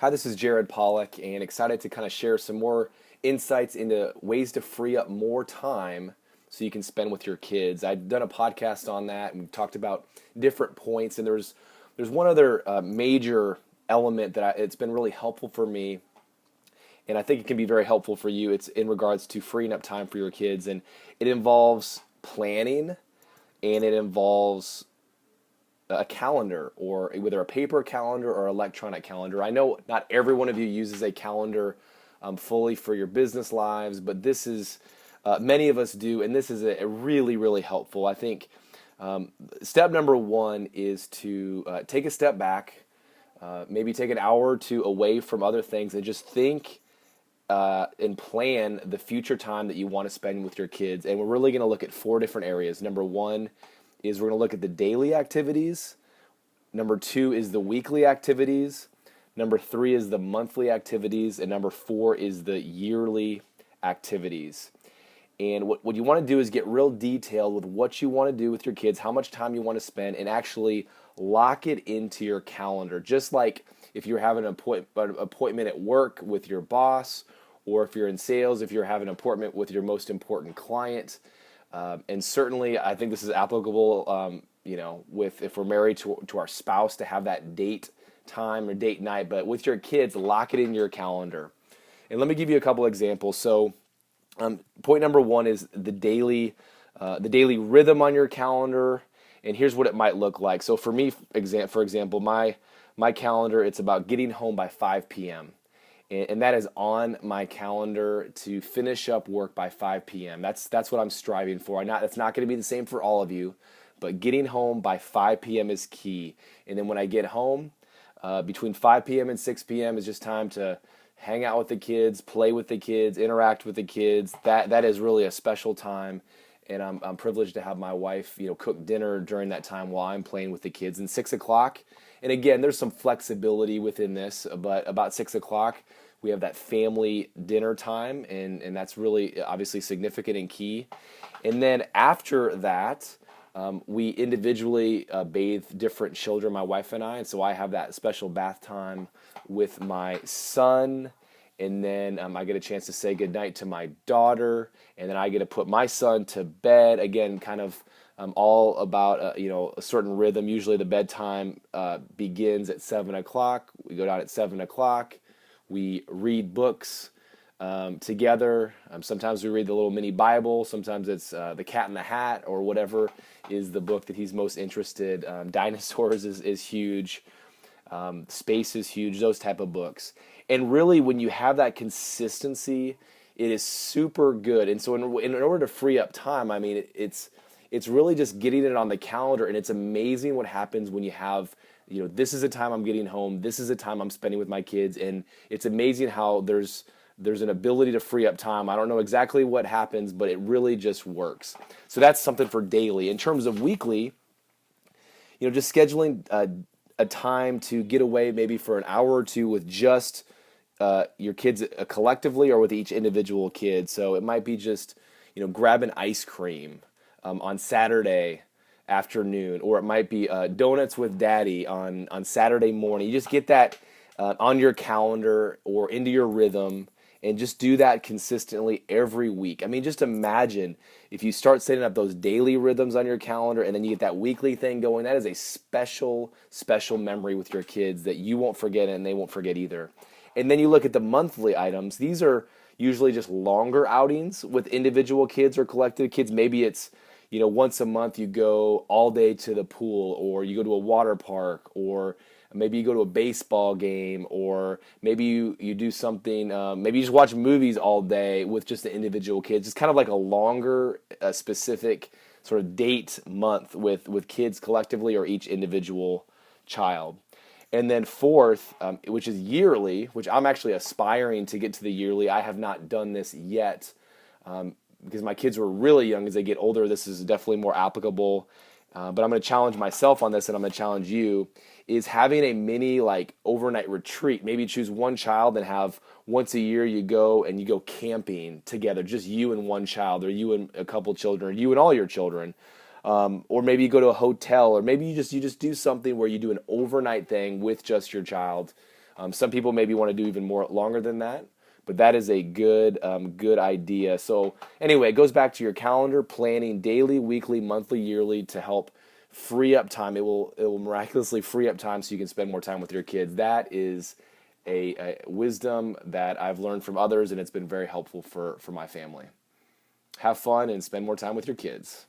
Hi, this is Jared Polak, and excited to kind of share some more insights into ways to free up more time so you can spend with your kids. I've done a podcast on that, and we've talked about different points. And there's one other major element that it's been really helpful for me, and I think it can be very helpful for you. It's in regards to freeing up time for your kids, and it involves planning, and it involves a calendar, or whether a paper calendar or electronic calendar. I know not every one of you uses a calendar fully for your business lives, but this is many of us do, and this is a really, really helpful. I think step number one is to take a step back, maybe take an hour or two away from other things, and just think and plan the future time that you want to spend with your kids. And we're really going to look at four different areas. Number one is we're going to look at the daily activities. Number two is the weekly activities. Number three is the monthly activities. And number four is the yearly activities. And what you want to do is get real detailed with what you want to do with your kids, how much time you want to spend, and actually lock it into your calendar. Just like if you're having an appointment at work with your boss, or if you're in sales, if you're having an appointment with your most important client. And certainly, I think this is applicable, with if we're married to our spouse, to have that date time or date night. But with your kids, lock it in your calendar. And let me give you a couple examples. So, point number one is the daily rhythm on your calendar. And here's what it might look like. So for me, for example, my calendar, it's about getting home by 5 p.m. And that is on my calendar to finish up work by 5 p.m. That's what I'm striving for. That's not going to be the same for all of you, but getting home by 5 p.m. is key. And then when I get home, between 5 p.m. and 6 p.m. is just time to hang out with the kids, play with the kids, interact with the kids. That is really a special time, and I'm privileged to have my wife, cook dinner during that time while I'm playing with the kids. And 6 o'clock, and again, there's some flexibility within this, but about 6 o'clock, we have that family dinner time, and that's really obviously significant and key. And then after that, we individually bathe different children, my wife and I, and so I have that special bath time with my son, and then I get a chance to say goodnight to my daughter, and then I get to put my son to bed. Again, kind of all about a certain rhythm. Usually the bedtime begins at 7 o'clock. We go down at 7 o'clock. We read books together. Sometimes we read the little mini Bible. Sometimes it's The Cat in the Hat, or whatever is the book that he's most interested. Dinosaurs is huge. Space is huge. Those type of books. And really, when you have that consistency, it is super good. And so in order to free up time, I mean, it's really just getting it on the calendar. And it's amazing what happens when you have, this is the time I'm getting home. This is the time I'm spending with my kids. And it's amazing how there's an ability to free up time. I don't know exactly what happens, but it really just works. So that's something for daily. In terms of weekly, just scheduling a time to get away maybe for an hour or two with just your kids collectively, or with each individual kid. So it might be just, grabbing ice cream on Saturday afternoon, or it might be donuts with daddy on Saturday morning. You just get that on your calendar or into your rhythm, and just do that consistently every week. I mean, just imagine if you start setting up those daily rhythms on your calendar, and then you get that weekly thing going. That is a special, special memory with your kids that you won't forget, and they won't forget either. And then you look at the monthly items. These are usually just longer outings with individual kids or collective kids. Maybe it's, once a month you go all day to the pool, or you go to a water park, or maybe you go to a baseball game, or maybe you do something, maybe you just watch movies all day with just the individual kids. It's kind of like a longer, specific sort of date month with kids collectively or each individual child. And then fourth, which is yearly, which I'm actually aspiring to get to the yearly. I have not done this yet because my kids were really young. As they get older, this is definitely more applicable. But I'm going to challenge myself on this, and I'm going to challenge you, is having a mini overnight retreat. Maybe choose one child and have once a year you go camping together, just you and one child, or you and a couple children, or you and all your children. Or maybe you go to a hotel, or maybe you just do something where you do an overnight thing with just your child, Some people maybe want to do even more longer than that, but that is a good idea. So anyway, it goes back to your calendar planning daily, weekly, monthly, yearly to help free up time. It will miraculously free up time so you can spend more time with your kids. That is a wisdom that I've learned from others, and it's been very helpful for my family. Have fun and spend more time with your kids.